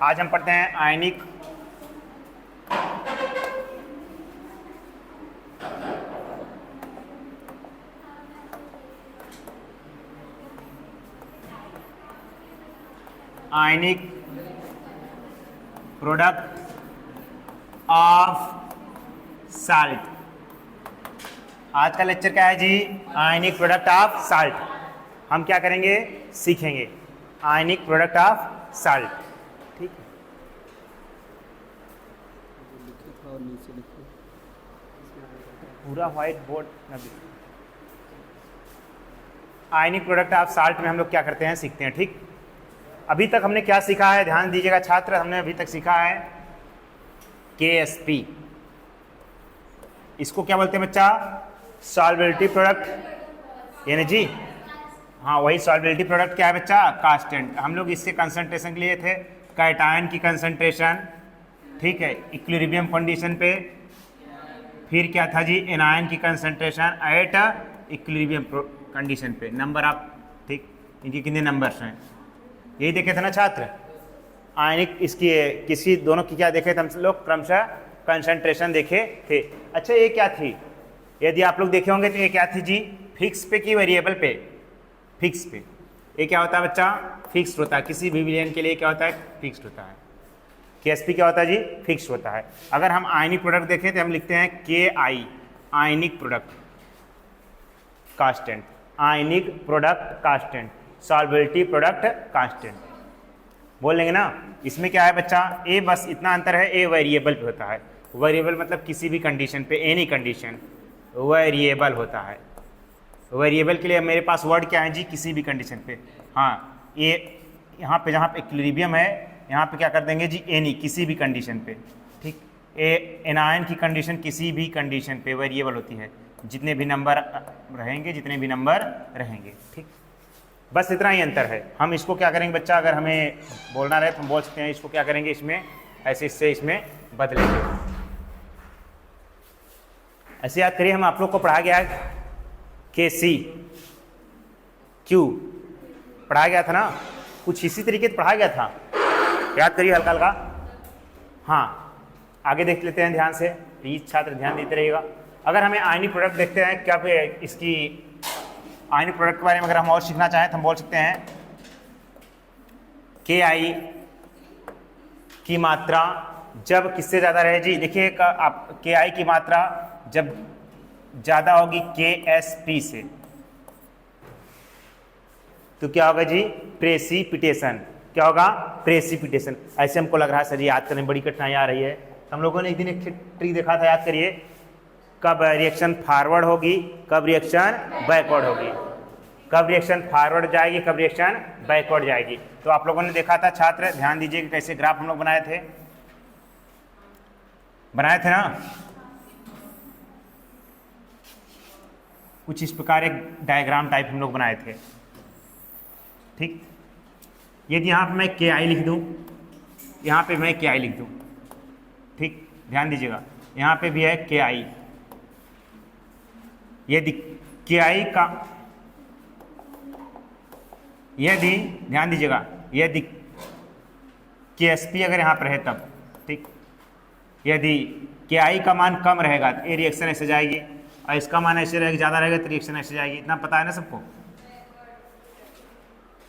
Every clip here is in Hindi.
आज हम पढ़ते हैं आयनिक प्रोडक्ट ऑफ साल्ट। आज का लेक्चर क्या है जी? Ionic product of salt. हम क्या करेंगे? सीखेंगे आयनिक प्रोडक्ट ऑफ साल्ट। ठीक है, पूरा white board ionic product of salt में हम लोग क्या करते हैं, सीखते हैं। ठीक, अभी तक हमने क्या सीखा है, ध्यान दीजिएगा छात्र। हमने अभी तक सीखा है KSP। इसको क्या बोलते हैं बच्चा? सॉल्वेबिलिटी प्रोडक्ट, यानी जी हाँ वही सॉल्वेबिलिटी प्रोडक्ट क्या है बच्चा? कांस्टेंट। हम लोग इसके कंसंट्रेशन के लिए थे कैटायन की कंसंट्रेशन, ठीक है, इक्विलिब्रियम कंडीशन पे। फिर क्या था जी? एनायन की कंसंट्रेशन एट इक्विलिब्रियम कंडीशन पे। नंबर आप, ठीक, इनके कितने नंबर्स हैं यही देखे थे ना छात्र। आयनिक इसकी किसी दोनों की क्या देखे थे हम लोग? क्रमशः कंसंट्रेशन देखे थे। अच्छा, ये क्या थी? यदि आप लोग देखे होंगे तो ये क्या थी जी? फिक्स पे की वेरिएबल पे? फिक्स पे। ये क्या होता है बच्चा? फिक्स्ड होता है। किसी भी विलयन के लिए क्या होता है? फिक्स्ड होता है। KSP क्या होता है जी? फिक्स्ड होता है। अगर हम आयनिक प्रोडक्ट देखें तो हम लिखते हैं KI, ionic product constant, ionic product constant, solubility product constant बोल लेंगे ना। इसमें क्या है बच्चा? ए बस इतना अंतर है, ए वेरिएबल पे होता है। वेरिएबल मतलब किसी भी कंडीशन पे, एनी कंडीशन वेरिएबल होता है। वेरिएबल के लिए मेरे पास वर्ड क्या है जी? किसी भी कंडीशन पे। हाँ, ये यहाँ पे जहाँ पे इक्विलिब्रियम है यहाँ पे क्या कर देंगे जी? एनी, किसी भी कंडीशन पे। ठीक, एनायन की कंडीशन किसी भी कंडीशन पे वेरिएबल होती है, जितने भी नंबर रहेंगे, जितने भी नंबर रहेंगे। ठीक, बस इतना ही अंतर है। हम इसको क्या करेंगे बच्चा? अगर हमें बोलना रहे तो हम बोल सकते हैं इसको क्या करेंगे, इसमें ऐसे इससे इसमें बदलेंगे। ऐसे याद करिए, हम आप लोग को पढ़ा गया KC Q पढ़ा गया था ना, कुछ इसी तरीके से पढ़ा गया था, याद करिए हल्का हल्का। हाँ, आगे देख लेते हैं ध्यान से, प्लीज छात्र ध्यान देते रहिएगा। अगर हमें आयनिक प्रोडक्ट देखते हैं, क्या पे इसकी आयनिक प्रोडक्ट के बारे में अगर हम और सीखना चाहें तो हम बोल सकते हैं KI की मात्रा जब किससे ज़्यादा रहे जी? देखिए आप KI की मात्रा जब ज़्यादा होगी KSP से तो क्या होगा जी? प्रेसिपिटेशन। क्या होगा? प्रेसिपिटेशन। ऐसे हमको लग रहा है सर याद करने में बड़ी कठिनाई आ रही है। हम लोगों ने एक दिन एक ट्रिक देखा था, याद करिए, कब रिएक्शन फॉरवर्ड होगी, कब रिएक्शन बैकवर्ड होगी, कब रिएक्शन फॉरवर्ड जाएगी, कब रिएक्शन बैकवर्ड जाएगी। तो आप लोगों ने देखा था छात्र, ध्यान दीजिए कि कैसे ग्राफ हम लोग बनाए थे ना। कुछ इस प्रकार एक डायग्राम टाइप हम लोग बनाए थे। ठीक, यदि यहाँ पे मैं KI लिख दूँ, यहाँ पे मैं KI लिख दूँ, ठीक, ध्यान दीजिएगा, यहाँ पे भी है KI। यदि KI का, यदि ध्यान दीजिएगा, यदि KSP अगर यहाँ पर है तब, ठीक, यदि KI का मान कम रहेगा तो ये रिएक्शन ऐसे जाएगी, और इसका मान ऐसे रहेगा, ज़्यादा रहेगा तो रिएक्शन ऐसे जाएगी। इतना पता है ना सबको।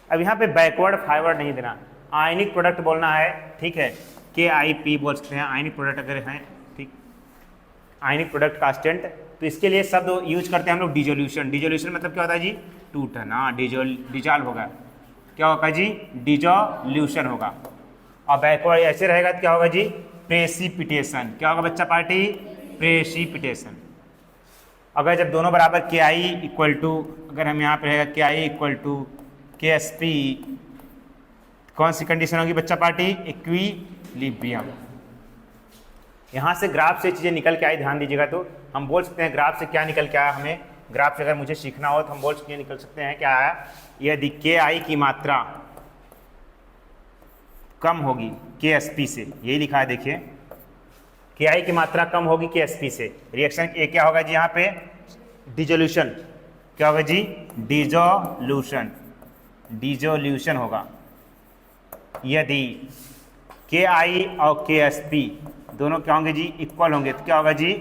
अब यहाँ पे बैकवर्ड फॉरवर्ड नहीं देना, आयनिक प्रोडक्ट बोलना है, ठीक है। KIP बोल सकते हैं आयनिक प्रोडक्ट अगर हैं, ठीक, आयनिक प्रोडक्ट कांस्टेंट। तो इसके लिए शब्द यूज करते हैं हम लोग डिजोल्यूशन। डिजोल्यूशन मतलब क्या होता है जी? टूटना, डिजॉल्व होगा। क्या होगा जी? डिजोल्यूशन होगा। और बैकवर्ड ऐसे रहेगा तो क्या होगा जी? प्रेसिपिटेशन। क्या होगा बच्चा पार्टी? प्रेसिपिटेशन। अगर जब दोनों बराबर KI इक्वल टू, अगर हम यहाँ पे रहेगा KI इक्वल टू KSP, कौन सी कंडीशन होगी बच्चा पार्टी? इक्विलिब्रियम। यहाँ से ग्राफ से चीज़ें निकल के आई, ध्यान दीजिएगा। तो हम बोल सकते हैं ग्राफ से क्या निकल के आया, हमें ग्राफ से अगर मुझे सीखना हो तो हम बोल सकते हैं, निकल सकते हैं क्या आया? यदि KI की मात्रा कम होगी KSP से, यही लिखा है देखिए, KI की मात्रा कम होगी KSP से, रिएक्शन क्या होगा जी? यहाँ पे डिजोल्यूशन। क्या होगा जी? डिजोल्यूशन, डिजोल्यूशन होगा। यदि के आई और के एस पी दोनों क्या होंगे जी, इक्वल होंगे, तो क्या होगा जी,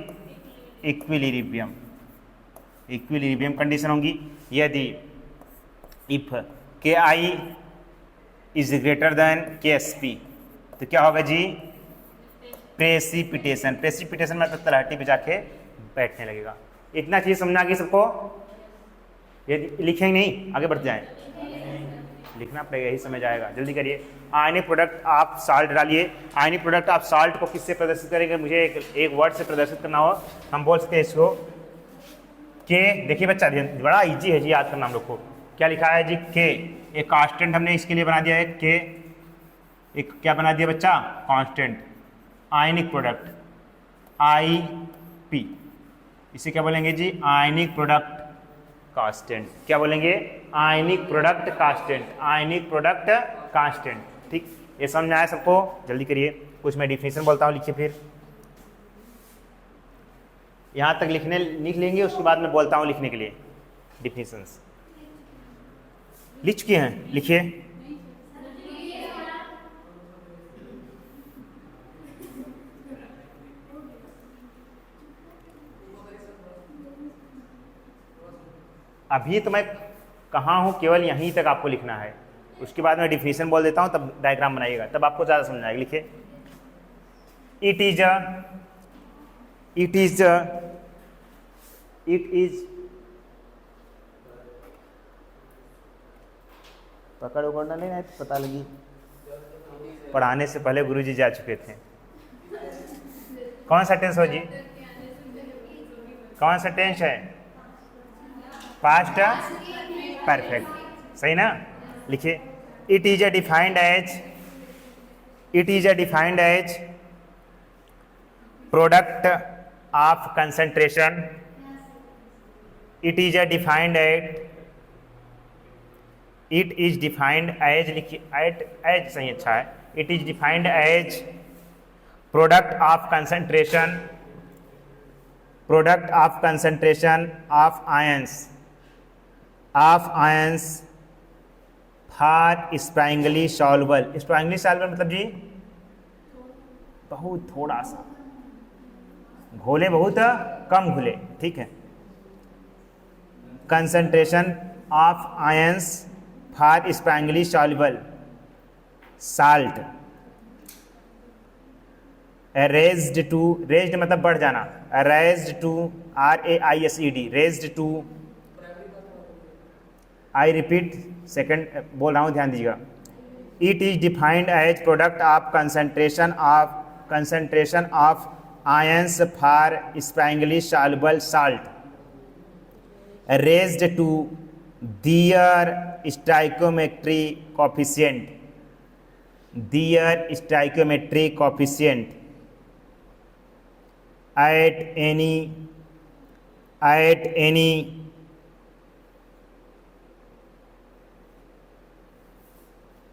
इक्विलिब्रियम, इक्विलिब्रियम कंडीशन होंगी। यदि इफ के आई इज ग्रेटर देन के एस पी तो क्या होगा जी, प्रेसिपिटेशन, प्रेसिपिटेशन मतलब तलहटी पे जाके बैठने लगेगा। इतना चीज समझ आ गई सबको? यदि लिखेंगे नहीं आगे बढ़ते जाएं, लिखना पड़ेगा, यही समझ आएगा, जल्दी करिए। आयनिक प्रोडक्ट आप साल्ट डालिए। आयनिक प्रोडक्ट आप साल्ट को किससे प्रदर्शित करेंगे, मुझे एक वर्ड से प्रदर्शित करना हो, हम बोल सकते हैं इसको के। देखिए बच्चा बड़ा इजी है जी, याद करना हम लोग को। क्या लिखा है जी, के, एक कांस्टेंट हमने इसके लिए बना दिया है के, एक क्या बना दिया बच्चा, constant. Ionic product I P, इसे क्या बोलेंगे जी, आयनिक प्रोडक्ट कांस्टेंट। क्या बोलेंगे, आयनिक product constant, ionic product constant. ठीक, ये समझ में आया सबको? जल्दी करिए, कुछ मैं डिफिनेशन बोलता हूँ, लिखिए। फिर यहाँ तक लिख लेंगे, उसके बाद मैं बोलता हूँ लिखने के लिए डिफिनेशंस। लिख चुके हैं, लिखिए। अभी तो मैं कहाँ हूँ, केवल यहीं तक आपको लिखना है, उसके बाद मैं डिफिनेशन बोल देता हूँ, तब डायग्राम बनाइएगा, तब आपको ज़्यादा समझ आएगा। लिखिए, इट इज पकड़ उकड़ना नहीं है तो पता लगी, पढ़ाने से पहले गुरुजी जा चुके थे। कौन सा टेंस हो जी, कौन सा टेंस है, पास्ट परफेक्ट, सही ना? लिखिए, it is a defined as product of concentration, it is defined as, लिखिए एज सही अच्छा है, it is defined as product of concentration of ions for sparingly soluble. Sparingly soluble मतलब जी बहुत थोड़ा सा घोले, बहुत कम घुले, ठीक है। Concentration of ions for sparingly soluble salt, raised to, raised मतलब बढ़ जाना, raised to RAISED, raised to, I repeat, second बोल रहा हूँ, ध्यान दीजिएगा। It is defined as product of concentration of ions for sparingly soluble salt raised to their stoichiometric coefficient at any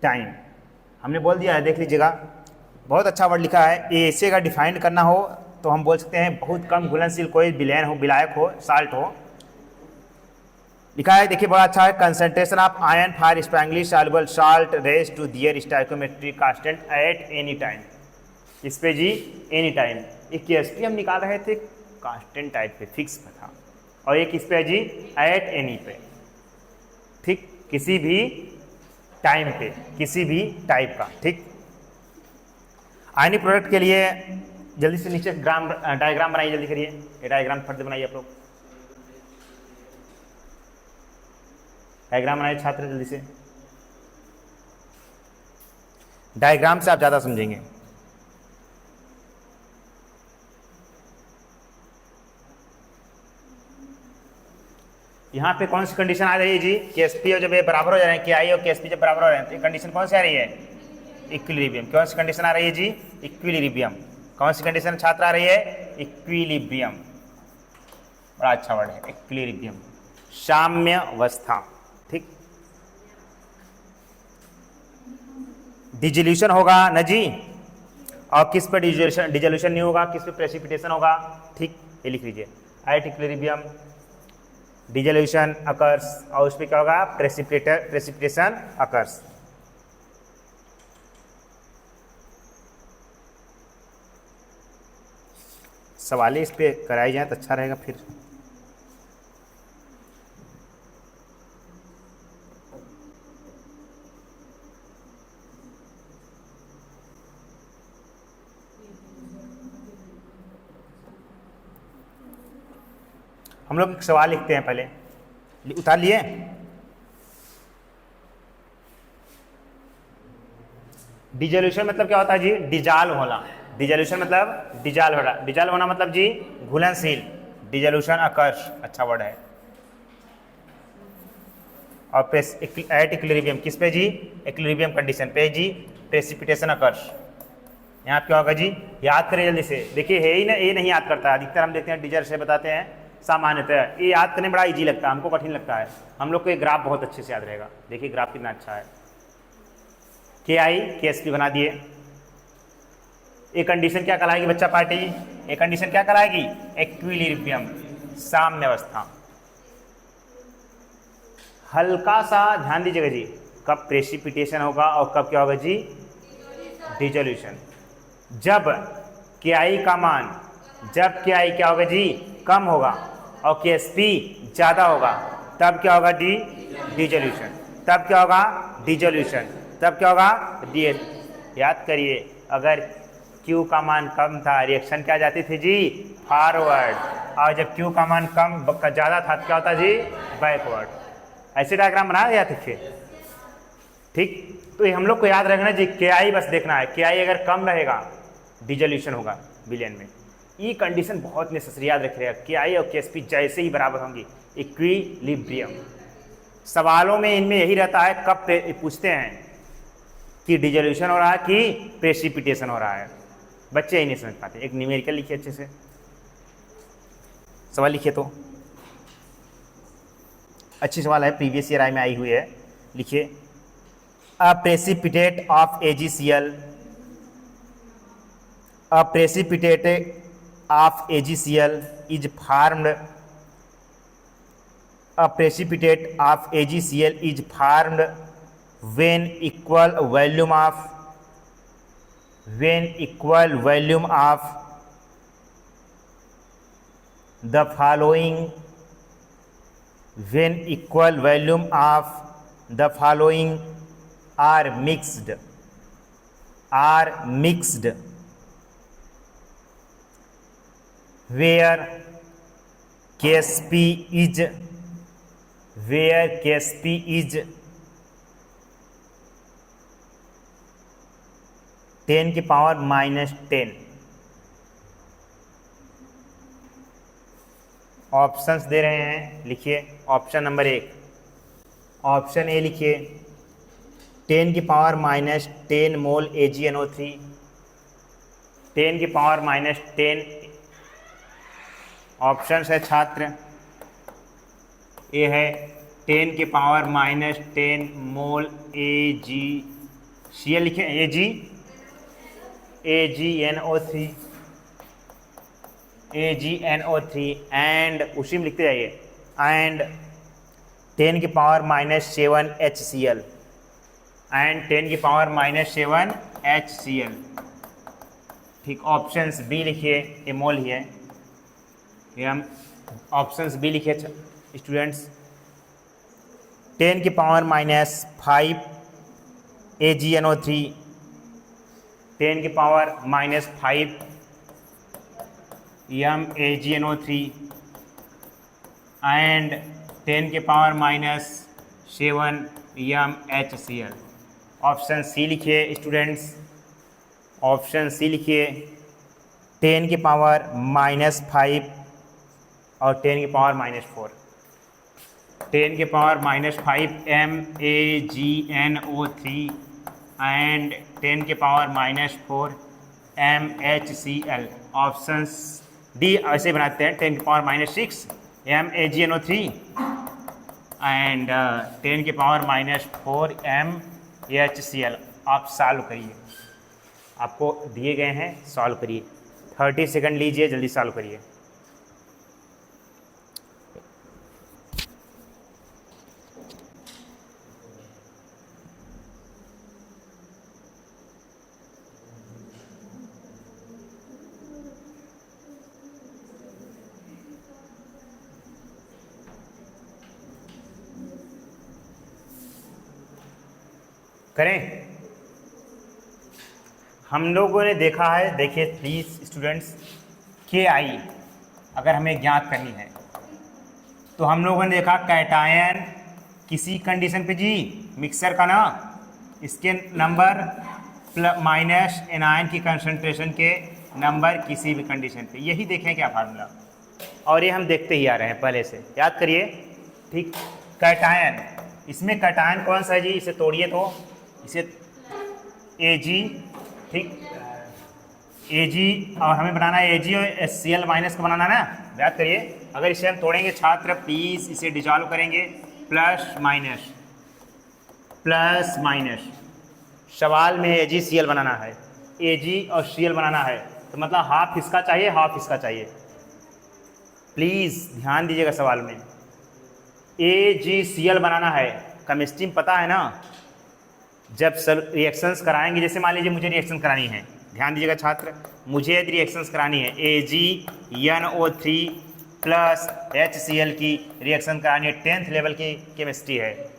time. हमने बोल दिया है, देख लीजिएगा, बहुत अच्छा वर्ड लिखा है। ये ऐसे का डिफाइन करना हो तो हम बोल सकते हैं बहुत कम घुलनशील कोई विलायक हो, साल्ट हो। लिखा है, देखिए बड़ा अच्छा है, concentration of ion for sparingly soluble salt raised to their stoichiometric constant at any time. इस पे जी एनी टाइम, एक KSP हम निकाल रहे थे कांस्टेंट टाइप पे, फिक्स पे था, और एक इस पे है जी एट एनी पे, ठीक, किसी भी टाइम पे, किसी भी टाइप का, ठीक। आयनिक प्रोडक्ट के लिए जल्दी से नीचे डायग्राम बनाइए, जल्दी करिए, ये डायग्राम फट से बनाइए आप लोग, डायग्राम बनाइए छात्र, जल्दी से, डायग्राम से आप ज़्यादा समझेंगे। यहाँ पे कौन सी कंडीशन आ रही है जी, KSP और जब ये बराबर हो जा रहे हैं, KI और KSP जब बराबर हो रहे हैं, तो ये कंडीशन कौन सी आ रही है, इक्विलिब्रियम। कौन सी कंडीशन आ रही है जी, इक्विलिब्रियम। कौन सी कंडीशन छात्र आ रही है, इक्विलिब्रियम, बड़ा अच्छा वर्ड है, इक्विलिब्रियम, साम्य अवस्था, ठीक। डिजोल्यूशन होगा न जी, और किस पर डिजोल्यूशन नहीं होगा, किस पे प्रेसिपिटेशन होगा, ठीक, ये लिख लीजिए, एट इक्विलिब्रियम डिजोल्यूशन अकर्स, और उस पर क्या होगा, प्रेसिपिटेशन अकर्स। सवालें इस पे कराई जाए तो अच्छा रहेगा फिर। हम लोग एक सवाल लिखते हैं पहले, उतार लिए। डिजोल्यूशन मतलब क्या होता है जी? डिजॉल्व होना। डिजोल्यूशन मतलब डिजॉल्व होना। डिजॉल्व होना मतलब जी घुलनशील। डिजोल्यूशन अकर्स, अच्छा वर्ड है। और एट इक्विलिब्रियम किस पे जी? इक्विलिब्रियम कंडीशन पे जी प्रेसिपिटेशन अकर्स। यहाँ क्या होगा जी? याद करें जल्दी से, देखिए है ही ना, ये नहीं याद करता है अधिकतर। हम देखते हैं टीचर से बताते हैं सामान्यतः, ये याद करने बड़ा इजी लगता है, हमको कठिन लगता है। हम लोग को ये ग्राफ बहुत अच्छे से याद रहेगा। देखिए ग्राफ कितना अच्छा है। के आई के एस पी बना दिए। ये कंडीशन क्या कहलाएगी बच्चा पार्टी? ये कंडीशन क्या कहलाएगी? इक्विलिब्रियम, साम्य अवस्था। हल्का सा ध्यान दीजिएगा जी, कब प्रेसिपिटेशन होगा और कब क्या होगा जी? डिसोल्यूशन। जब के आई का मान, जब के आई क्या होगा जी? कम होगा और के एस पी ज़्यादा होगा, तब क्या होगा? डिसोल्यूशन। तब क्या होगा? डिसोल्यूशन। तब क्या होगा? डी। याद करिए, अगर Q का मान कम था रिएक्शन क्या जाती थी जी? फॉरवर्ड। और जब Q का मान कम ज़्यादा था तो क्या होता जी? बैकवर्ड। ऐसे डायग्राम बना दिया थे फिर, ठीक। तो ये हम लोग को याद रखना जी, के आई बस देखना है, के आई अगर कम रहेगा डिसोल्यूशन होगा विलयन में। ये कंडीशन बहुत नेसेसरी याद रखिएगा, के आई और के एस पी जैसे ही बराबर होंगी, इक्विलिब्रियम। सवालों में इनमें यही रहता है, कब पूछते हैं कि डिसोल्यूशन हो रहा है कि प्रेसिपिटेशन हो रहा है, बच्चे ही नहीं समझ पाते। एक न्यूमेरिकल लिखिए अच्छे से, सवाल लिखिए तो अच्छी सवाल है, प्रीवियस ईयर आई में आई हुई है। लिखिए, a precipitate of AgCl, a precipitate of AgCl is formed, a precipitate of AgCl is formed when equal volume of the following are mixed where Ksp is 10 की पावर -10। ऑप्शंस दे रहे हैं, लिखिए। ऑप्शन नंबर 1, ऑप्शन ए लिखिए, 10 की पावर -10 मोल AgNO3, 10 की पावर -10। ऑप्शन है छात्र, ए है 10 की पावर -10 मोल AgCl, लिखे AgNO3 एंड उसी में लिखते जाइए, एंड 10 की पावर -7 HCl, एंड 10 की पावर -7 HCl, ठीक। ऑप्शंस बी लिखिए, ये मोल ही है, ये हम ऑप्शंस बी लिखिए स्टूडेंट्स। 10 की पावर -5 AgNO3, 10 की पावर -5 AgNO3 एंड 10 की पावर -7 HCl। ऑप्शन सी लिखिए स्टूडेंट्स, ऑप्शन सी लिखिए, 10 की पावर -5 और 10 की पावर -4, 10 की पावर -5 MAgNO3 एंड 10 की पावर -4 MHCl। ऑप्शंस डी ऐसे बनाते हैं, 10 की पावर -6 MAgNO3 एंड 10 की पावर -4 MHCl। आप सॉल्व करिए, आपको दिए गए हैं, सॉल्व करिए। 30 सेकंड लीजिए, जल्दी सॉल्व करिए। करें। हम लोगों ने देखा है, देखिए प्लीज़ स्टूडेंट्स, के आई अगर हमें ज्ञात करनी है तो हम लोगों ने देखा कैटायन किसी कंडीशन पे जी, मिक्सर का ना, इसके नंबर माइनस एनायन की कंसंट्रेशन के नंबर किसी भी कंडीशन पे, यही देखें क्या फार्मूला, और ये हम देखते ही आ रहे हैं पहले से, याद करिए। ठीक, कैटायन, इसमें कैटायन कौन सा है जी, इसे तोड़िए तो इसे Ag, ठीक, Ag, और हमें बनाना है Ag और HCl माइनस का बनाना है ना, याद करिए। अगर इसे हम तोड़ेंगे छात्र प्लीज, इसे डिजॉल्व करेंगे, प्लस माइनस प्लस माइनस, सवाल में AgCl बनाना है, Ag और Cl बनाना है, तो मतलब हाफ इसका चाहिए हाफ इसका चाहिए। प्लीज़ ध्यान दीजिएगा सवाल में, AgCl बनाना है, केमिस्ट्री में पता है ना, जब सर रिएक्शंस कराएंगे, जैसे मान लीजिए मुझे रिएक्शन करानी है, ध्यान दीजिएगा छात्र, मुझे यदि रिएक्शंस करानी है AgNO3 प्लस HCl की रिएक्शन करानी है, 10th लेवल की केमिस्ट्री है,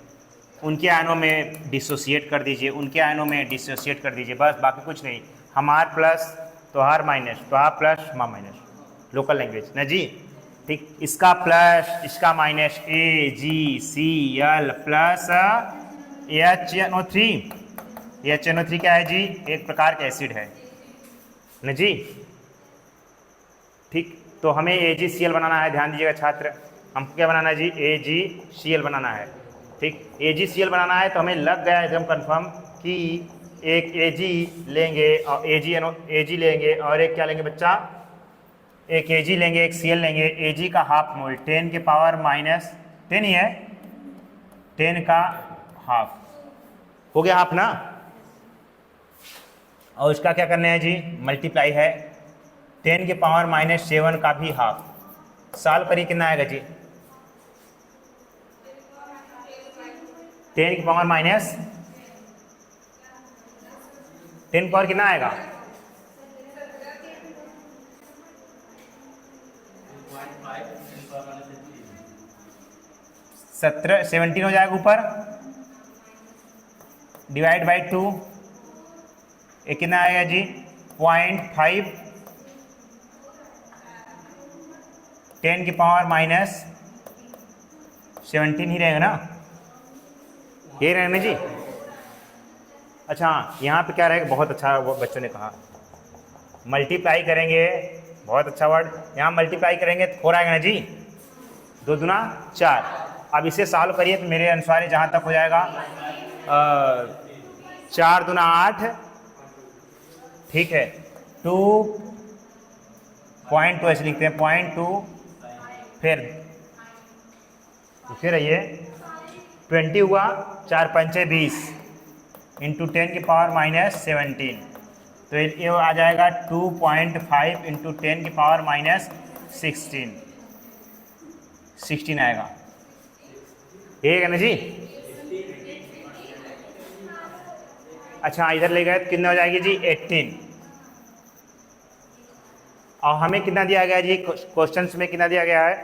उनके आयनों में डिसोसिएट कर दीजिए, उनके आयनों में डिसोसिएट कर दीजिए, बस, बाकी कुछ नहीं। हमार प्लस तो हार माइनस, तो हार प्लस माँ माइनस, लोकल लैंग्वेज ना जी। ठीक, इसका प्लस इसका minus, AgCl plus HNO3, HNO3 क्या है जी, एक प्रकार का एसिड है ना जी। ठीक, तो हमें AgCl बनाना है, ध्यान दीजिएगा छात्र, हमको क्या बनाना है जी, AgCl बनाना है। ठीक, AgCl बनाना है तो हमें लग गया एकदम कंफर्म कि एक Ag लेंगे और Ag लेंगे और एक क्या लेंगे बच्चा, एक Ag लेंगे, एक Cl लेंगे, Ag का हाफ मोल 10 के पावर माइनस 10 ही है, 10 का हाफ हो गया हाफ ना, और उसका क्या करना है जी, मल्टीप्लाई है 10 के पावर माइनस 7 का भी हाफ, सॉल्व करिए कितना आएगा जी, 10 की पावर माइनस 10 पावर कितना आएगा, 17 हो जाएगा ऊपर, डिवाइड बाई 2, ये कितना आएगा जी, 0.5, 10 की पावर माइनस 17 ही रहेगा ना, ये रहेगा ना जी। अच्छा यहाँ पे क्या रहेगा, बहुत अच्छा वो बच्चों ने कहा, मल्टीप्लाई करेंगे, बहुत अच्छा वर्ड, यहाँ मल्टीप्लाई करेंगे तो 4 आएगा ना जी, 2 दूना 4। अब इसे सॉल्व करिए तो मेरे अनुसार जहाँ तक हो जाएगा 4 दूना 8, ठीक है, 2.2 ऐसे लिखते हैं, 0.2, फिर रहिए 20 हुआ, 4 पंचे 20 इंटू 10 की पावर माइनस 17, तो ये आ जाएगा 2.5 इंटू 10 की पावर माइनस 16 आएगा, ठीक है ना जी। अच्छा इधर ले गए तो कितना हो जाएगी जी, 18, और हमें कितना दिया गया जी, क्वेश्चन में कितना दिया गया है,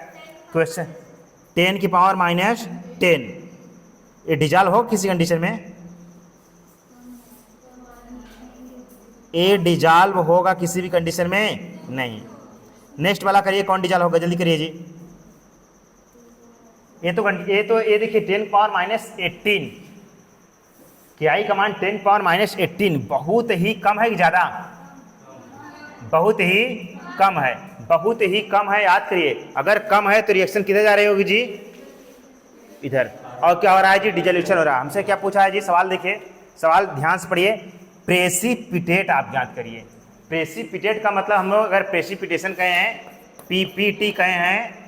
क्वेश्चन 10 की पावर माइनस 10, ये डिजॉल्व हो किसी कंडीशन में, ये डिजॉल्व होगा किसी भी कंडीशन में नहीं। नेक्स्ट वाला करिए, कौन डिजॉल्व होगा, जल्दी करिए जी। ये देखिए 10 पावर माइनस 18, क्या आई कमांड 10 पावर माइनस 18, बहुत ही कम है कि ज़्यादा, बहुत ही कम है, बहुत ही कम है, याद करिए, अगर कम है तो रिएक्शन किधर जा रही होगी जी, इधर, और क्या हो रहा है जी, डिसोल्यूशन हो रहा है। हमसे क्या पूछा है जी, सवाल देखिए, सवाल ध्यान से पढ़िए, प्रेसिपिटेट आप ज्ञात करिए। प्रेसिपिटेट का मतलब हम लोग अगर प्रेसिपिटेशन कहे हैं, PPT कहे हैं,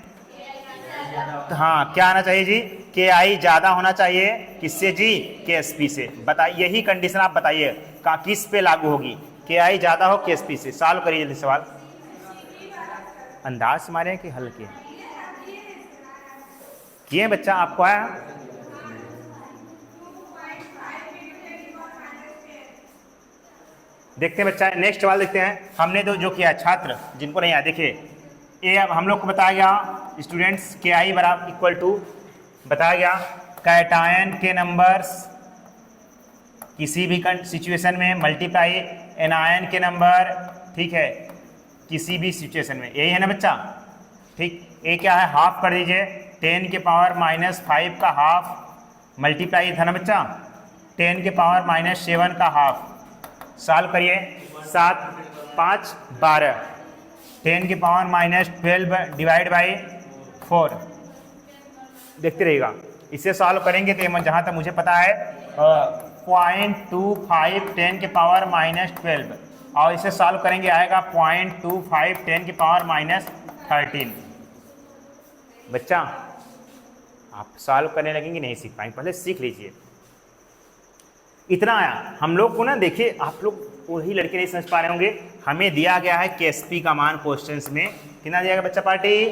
तो हाँ क्या आना चाहिए जी, KI ज़्यादा होना चाहिए, किससे जी, KSP से। बताइए यही कंडीशन आप बताइए किस पे लागू होगी, KI ज़्यादा हो KSP से। सॉल्व करिए जल्दी सवाल, अंदाज से मारे कि हल किए बच्चा, आपको आया, देखते हैं बच्चा, नेक्स्ट सवाल देखते हैं। हमने तो जो किया छात्र जिनको नहीं आया, देखिए ये अब हम लोग को बताया गया स्टूडेंट्स, KI बराबर इक्वल टू बताया गया कैटायन के नंबर्स किसी भी सिचुएशन में मल्टीप्लाई एनायन के नंबर, ठीक है, किसी भी सिचुएशन में, यही है ना बच्चा, ठीक। ये क्या है, हाफ कर दीजिए, 10 के पावर -5 का हाफ मल्टीप्लाई था ना बच्चा, 10 के पावर -7 का हाफ। सॉल्व करिए, 7 5 12, 10 के पावर -12 डिवाइड बाई 4, देखते रहिएगा। इसे सॉल्व करेंगे तो जहाँ तक मुझे पता है 0.25 10 के पावर -12, और इसे सॉल्व करेंगे आएगा 0.25 10 के पावर -13। बच्चा आप सॉल्व करने लगेंगे नहीं सीख पाएंगे, पहले सीख लीजिए। इतना आया हम लोग को ना, देखिए आप लोग वही लड़के नहीं समझ पा रहे होंगे, हमें दिया गया है KSP का मान क्वेश्चंस में, कितना दिया गया बच्चा पार्टी,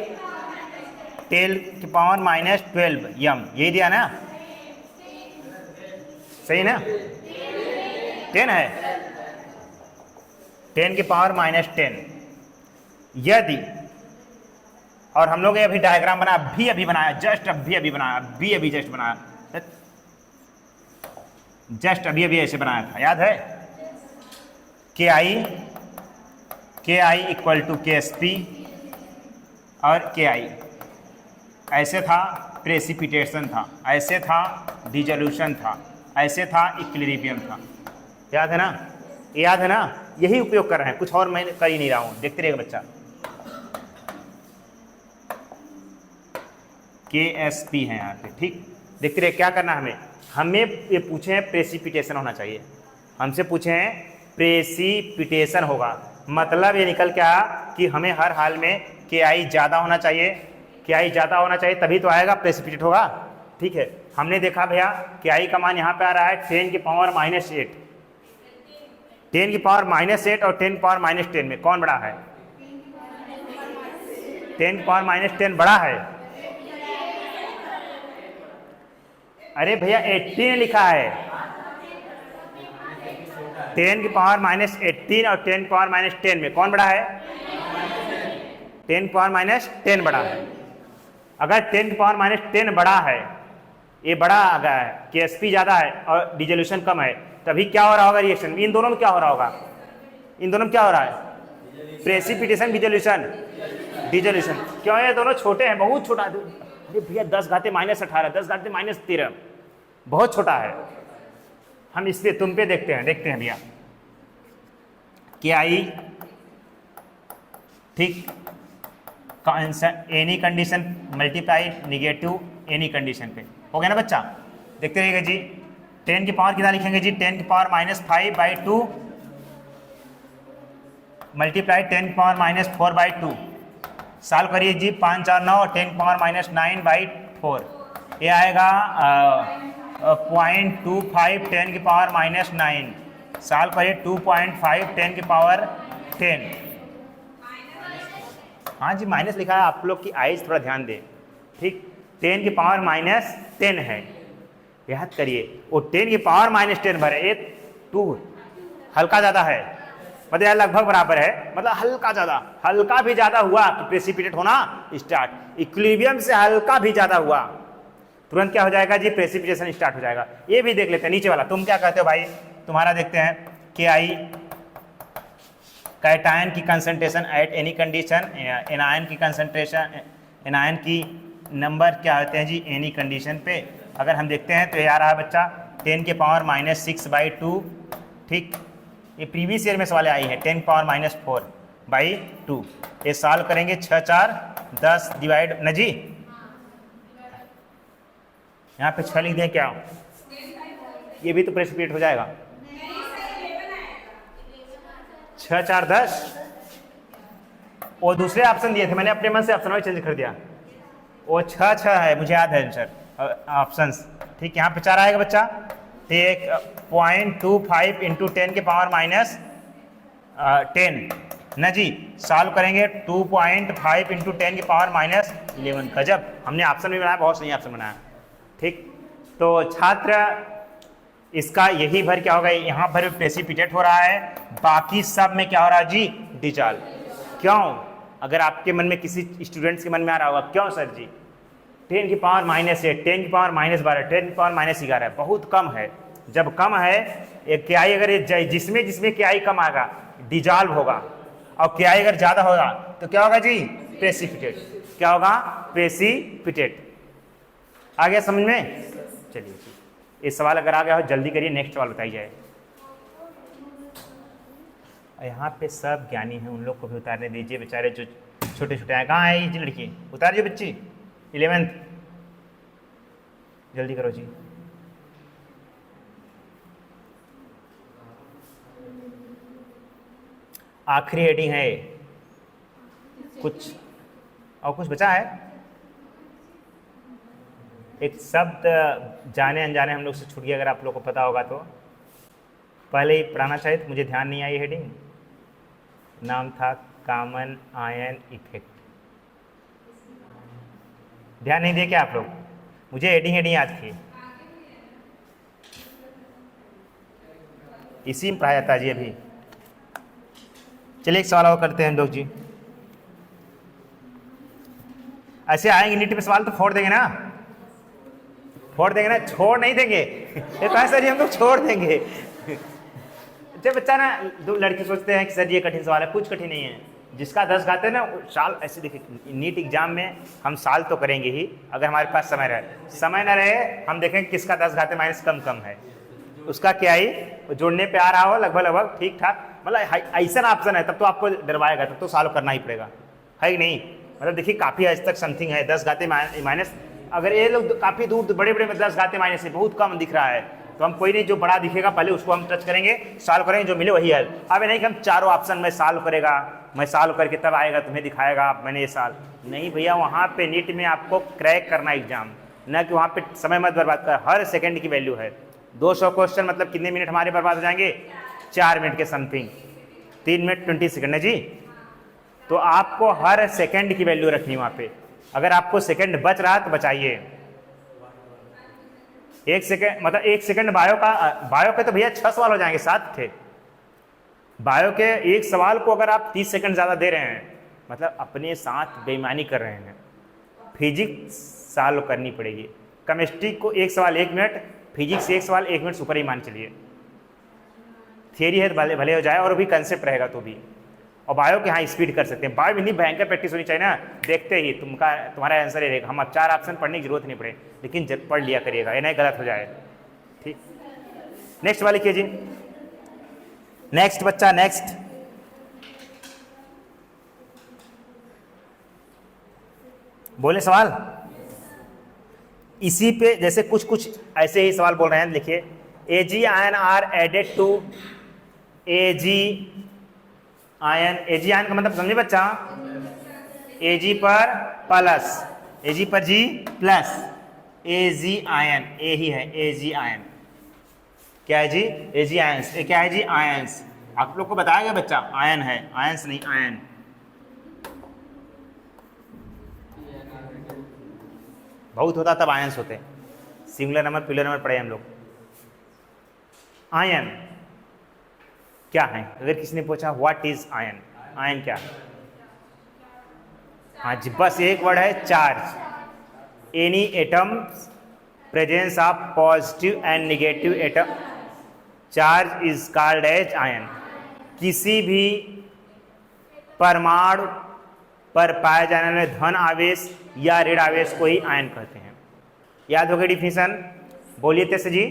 10 के पावर -12 यम, यही दिया ना, सही ना, 10 है, 10 के पावर -10। यदि, और हम लोग अभी डायग्राम बनाया, अभी बनाया, जस्ट अभी बनाया, अभी जस्ट बनाया, जस्ट अभी ऐसे बनाया था, याद है, KI इक्वल टू KSP और KI ऐसे था, प्रेसिपिटेशन था, ऐसे था डिसोल्यूशन था, ऐसे था इक्विलिब्रियम था, याद है ना, याद है ना, यही उपयोग कर रहे हैं, कुछ और मैं कर ही नहीं रहा हूँ, देखते रहिएगा बच्चा। KSP है यहाँ पे, ठीक, देखते रहिए क्या करना है हमें ये पूछे हैं प्रेसिपिटेशन होना चाहिए, हमसे पूछे हैं प्रेसिपिटेशन होगा, मतलब ये निकल के आया कि हमें हर हाल में KI ज़्यादा होना चाहिए, KI ज़्यादा होना चाहिए तभी तो आएगा, प्रेसिपिटेट होगा, ठीक है। हमने देखा भैया KI का मान यहाँ पे आ रहा है 10 के पावर -8, 10 की पावर -8 और 10 पावर -10 में कौन बड़ा है, 10 पावर -10 बड़ा है, अरे भैया 18 लिखा है, 10 की पावर -18 और 10 पावर -10 में कौन बड़ा है, 10 पावर -10 बड़ा है। अगर 10 पावर -10 बड़ा है, ये बड़ा आ गया है, KSP ज़्यादा है और डिसोल्यूशन कम है, तभी क्या हो रहा होगा रिएक्शन, इन दोनों में क्या हो रहा होगा, इन दोनों में क्या हो रहा है, प्रेसिपिटेशन डिसोल्यूशन। क्यों, ये दोनों छोटे हैं, बहुत छोटा, अरे भैया 10 घाते -18, 10 घाते -13, बहुत छोटा है। हम इस पे तुम पे देखते हैं भैया, KI, ठीक, any condition multiply negative any condition पे हो गया ना बच्चा, देखते रहिएगा जी। 10 की पावर कितना लिखेंगे जी, 10 की पावर -5/2 मल्टीप्लाई 10 की पावर -4/2, सॉल्व करिए जी, 5 4 9 और 10 की पावर -9/4, ये आएगा 0.25 10 की पावर -9, सॉल्व करिए 2.5 10 की पावर 10, हाँ जी माइनस लिखा है, आप लोग की आइज थोड़ा ध्यान दें, ठीक, 10 की पावर -10 है, याद करिए, वो 10 की पावर -10 भरे, ये 2 हल्का ज़्यादा है, मतलब लगभग बराबर है, मतलब हल्का भी ज़्यादा हुआ कि प्रेसिपिटेट होना स्टार्ट, इक्विलिब्रियम से हल्का भी ज़्यादा हुआ तुरंत क्या हो जाएगा जी, प्रेसिपिटेशन स्टार्ट हो जाएगा। ये भी देख लेते हैं नीचे वाला, तुम क्या कहते हो भाई, तुम्हारा देखते हैं KI कैटायन की concentration at any condition, anion की कंसंट्रेशन, एनायन की नंबर क्या होते हैं जी एनी कंडीशन पे, अगर हम देखते हैं तो ये आ रहा है बच्चा 10 के पावर -6/2, ठीक, ये प्रीवियस ईयर में सवाल आई है, 10 पावर -4/2, ये सॉल्व करेंगे 6 4 10 डिवाइड न जी, यहाँ पे 6 लिख दें क्या, ये भी तो प्रेसिपिटेट हो जाएगा, 6 4 10, वो दूसरे ऑप्शन दिए थे, मैंने अपने मन से ऑप्शन चेंज कर दिया, वो 6 6 है, मुझे याद है आंसर ऑप्शंस, ठीक, यहाँ पे 4 आएगा बच्चा, तो एक 0.25 इंटू 10 के पावर -10 न जी, सॉल्व करेंगे 2.5 इंटू 10 के पावर -11, गजब, हमने ऑप्शन भी बनाया, बहुत सही ऑप्शन बनाया, ठीक। तो छात्र इसका यही भर क्या होगा, यहाँ पर प्रेसिपिटेट हो रहा है, बाकी सब में क्या हो रहा है जी, डिसॉल्व। क्यों, अगर आपके मन में किसी स्टूडेंट्स के मन में आ रहा होगा क्यों सर जी, 10 की पावर -8, 10 की पावर -12, 10 की पावर -11 बहुत कम है, जब कम है एक के आई, अगर जिसमें जिसमें के आई कम आएगा डिजॉल्व होगा, और के आई अगर ज्यादा होगा तो क्या होगा जी? प्रेसिपिटेट। क्या होगा? प्रेसिपिटेट। आ गया समझ में? चलिए जी, ये सवाल अगर आ गया हो जल्दी करिए, नेक्स्ट सवाल बताई जाए। यहाँ पे सब ज्ञानी हैं, उन लोग को भी उतारने दीजिए, बेचारे जो छोटे छोटे हैं। कहाँ है ये लड़की? उतारिए बच्ची, 11th, जल्दी करो जी। आखिरी हेडिंग है, कुछ और कुछ बचा है? एक शब्द जाने अनजाने हम लोग से छूट गया, अगर आप लोग को पता होगा तो पहले ही पढ़ाना चाहिए था, मुझे ध्यान नहीं आई। हेडिंग नाम था कॉमन आयन इफेक्ट। ध्यान नहीं दिए क्या आप लोग? मुझे हेडिंग याद थी, इसी में पढ़ाया जाता जी अभी। चलिए एक सवाल और करते हैं हम लोग जी। ऐसे आएंगे नीट पे सवाल तो फोड़ देंगे ना, फोड़ देंगे ना, छोड़ नहीं देंगे। ये तो सर जी हम लोग छोड़ देंगे। जब बच्चा ना, दो लड़के सोचते हैं कि सर ये कठिन सवाल है, कुछ कठिन नहीं है। जिसका 10 घाते ना साल, ऐसे देखिए नीट एग्जाम में हम साल तो करेंगे ही, अगर हमारे पास समय रहे। समय ना रहे हम देखेंगे किसका 10 घाते माइनस कम है, उसका क्या ही जोड़ने पे आ रहा हो लगभग लगभग ठीक ठाक, मतलब ऐसा ऑप्शन है, तब तो आपको डरवाएगा, तब तो सॉल्व करना ही पड़ेगा, है कि नहीं? मतलब देखिए काफ़ी हद तक समथिंग है, 10 घाते माइनस। अगर ये लोग काफ़ी दूर बड़े बड़े में 10 घाते माइनस है, बहुत कम दिख रहा है, तो हम कोई नहीं, जो बड़ा दिखेगा पहले उसको हम टच करेंगे, सॉल्व करेंगे, जो मिले वही है। अब नहीं कि हम चारों ऑप्शन में सॉल्व करेगा, मैं सॉल्व करके तब आएगा तुम्हें दिखाएगा मैंने ये सॉल्व नहीं। भैया वहाँ पे नीट में आपको क्रैक करना एग्जाम, न कि वहाँ पे समय मत बर्बाद कर। हर सेकंड की वैल्यू है। 200 क्वेश्चन मतलब कितने मिनट हमारे बर्बाद हो जाएंगे? 4 मिनट के समथिंग, 3 मिनट 20 सेकंड है जी। तो आपको हर सेकंड की वैल्यू रखनी वहाँ पे। अगर आपको सेकंड बच रहा तो बचाइए। 1 सेकंड मतलब 1 सेकंड बायो के तो भैया 6 सवाल हो जाएंगे, 7 थे बायो के। एक सवाल को अगर आप 30 सेकंड ज़्यादा दे रहे हैं, मतलब अपने साथ बेईमानी कर रहे हैं। फिजिक्स सॉल्व करनी पड़ेगी, केमिस्ट्री को 1 सवाल 1 मिनट, फिजिक्स 1 सवाल 1 मिनट सुपर ही मान चलिए। थियरी है तो भले भले हो जाए, और भी कंसेप्ट रहेगा तो भी। और बायो के यहाँ स्पीड कर सकते हैं। बायो में नहीं भयंकर प्रैक्टिस होनी चाहिए ना, देखते ही तुम्हारा आंसर ही रहेगा। हम अब 4 ऑप्शन पढ़ने की जरूरत नहीं पड़े, लेकिन जब पढ़ लिया करिएगा, ये नहीं गलत हो जाए। ठीक, नेक्स्ट वाले कीजिए। नेक्स्ट बच्चा, नेक्स्ट। बोले सवाल इसी पे, जैसे कुछ कुछ ऐसे ही सवाल बोल रहे हैं, लिखिए AG ion are added to AG ion. AG ion का मतलब समझे बच्चा? एजी पर प्लस, एजी पर जी प्लस, एजी आयन, ए ही है एजी आयन। क्या है जी? एजी आयंस। क्या है जी? आयंस। आप लोग को बताया गया बच्चा, आयन है, आयंस नहीं आयन। बहुत होता तब आयंस होते, सिंगुलर नंबर प्लूरल नंबर पढ़े हम लोग। आयन क्या है? अगर किसी ने पूछा व्हाट इज आयन, आयन क्या है? हाँ जी, बस एक वर्ड है, charge. Any atom presence of positive and negative atom charge is called as ion. किसी भी परमाणु पर पाए जाने वाले धन आवेश या ऋण आवेश को ही आयन कहते हैं। याद हो गई डिफिनेशन? बोलिए तेज जी।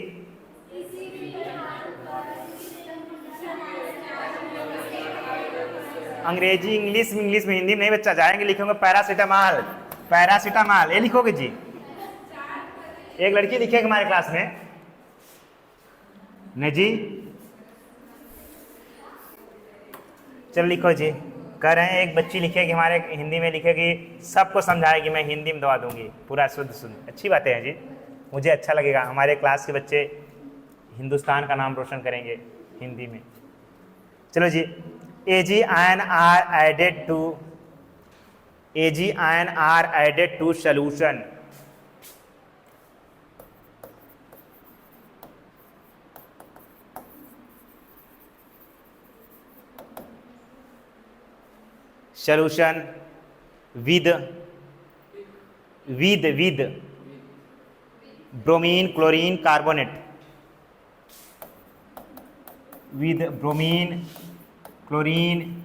अंग्रेजी इंग्लिश में, इंग्लिश में हिंदी में नहीं बच्चा, जाएंगे लिखेंगे पैरासीटामॉल, पैरासीटामॉल ये लिखोगे जी। एक लड़की लिखेगी हमारे क्लास में, नहीं जी, चल लिखो जी। कह रहे हैं एक बच्ची लिखेगी हमारे, हिंदी में लिखेगी, सबको समझाएगी, मैं हिंदी में दवा दूंगी पूरा शुद्ध शुद्ध। अच्छी बातें हैं जी, मुझे अच्छा लगेगा, हमारे क्लास के बच्चे हिंदुस्तान का नाम रोशन करेंगे हिंदी में। चलो जी, AG ion are added to, AG ion are added to solution. Solution with bromine chlorine carbonate, with bromine, chlorine.